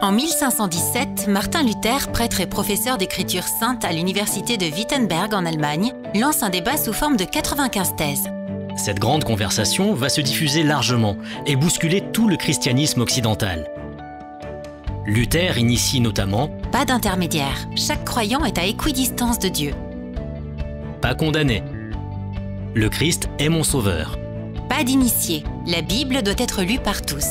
En 1517, Martin Luther, prêtre et professeur d'écriture sainte à l'université de Wittenberg en Allemagne, lance un débat sous forme de 95 thèses. Cette grande conversation va se diffuser largement et bousculer tout le christianisme occidental. Luther initie notamment « Pas d'intermédiaire, chaque croyant est à équidistance de Dieu. Pas condamné. Le Christ est mon sauveur. Pas d'initié, la Bible doit être lue par tous. »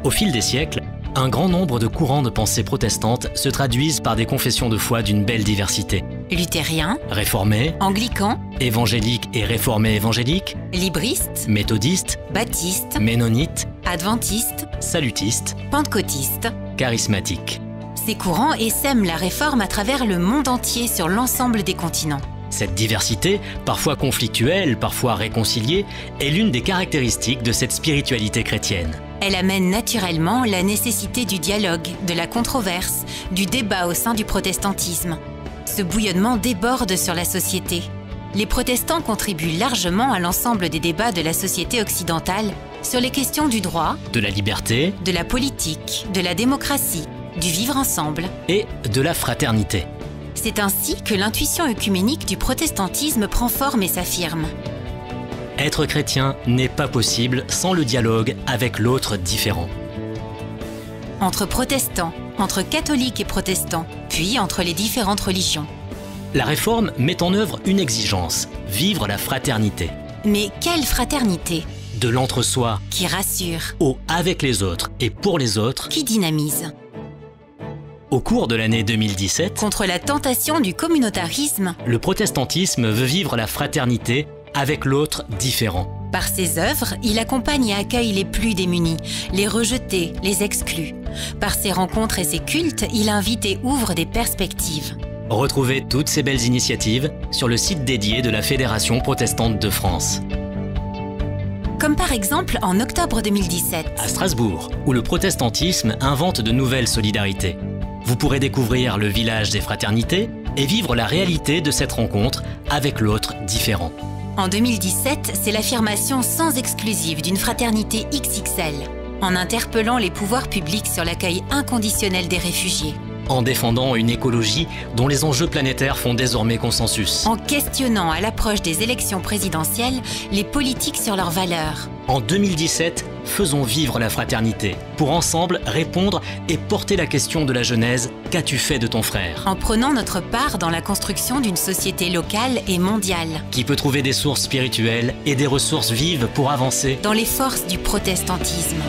Au fil des siècles, un grand nombre de courants de pensée protestantes se traduisent par des confessions de foi d'une belle diversité. Luthériens, Réformés, anglicans, évangéliques et réformés évangéliques, libristes, méthodistes, baptistes, ménonites, adventistes, salutistes, pentecôtistes. charismatiques. Ces courants essaiment la réforme à travers le monde entier sur l'ensemble des continents. Cette diversité, parfois conflictuelle, parfois réconciliée, est l'une des caractéristiques de cette spiritualité chrétienne. Elle amène naturellement la nécessité du dialogue, de la controverse, du débat au sein du protestantisme. Ce bouillonnement déborde sur la société. Les protestants contribuent largement à l'ensemble des débats de la société occidentale sur les questions du droit, De la liberté de la politique, de la démocratie, du vivre ensemble. et de la fraternité. C'est ainsi que l'intuition œcuménique du protestantisme prend forme et s'affirme. Être chrétien n'est pas possible sans le dialogue avec l'autre différent. Entre protestants, entre catholiques et protestants, puis entre les différentes religions. La réforme met en œuvre une exigence, vivre la fraternité. Mais quelle fraternité De l'entre-soi qui rassure, au avec les autres et pour les autres. qui dynamise. Au cours de l'année 2017, Contre la tentation du communautarisme, le protestantisme veut vivre la fraternité avec l'autre différent. par ses œuvres, il accompagne et accueille les plus démunis, les rejetés, les exclus. Par ses rencontres et ses cultes, il invite et ouvre des perspectives. Retrouvez toutes ces belles initiatives sur le site dédié de la Fédération protestante de France. Comme par exemple en octobre 2017. À Strasbourg, où le protestantisme invente de nouvelles solidarités. Vous pourrez découvrir le village des fraternités et vivre la réalité de cette rencontre avec l'autre différent. En 2017, c'est l'affirmation sans exclusive d'une fraternité XXL, en interpellant les pouvoirs publics sur l'accueil inconditionnel des réfugiés, En défendant une écologie dont les enjeux planétaires font désormais consensus. en questionnant à l'approche des élections présidentielles les politiques sur leurs valeurs. En 2017, faisons vivre la fraternité pour ensemble répondre et porter la question de la Genèse « Qu'as-tu fait de ton frère ?» En prenant notre part dans la construction d'une société locale et mondiale, qui peut trouver des sources spirituelles et des ressources vives pour avancer. dans les forces du protestantisme.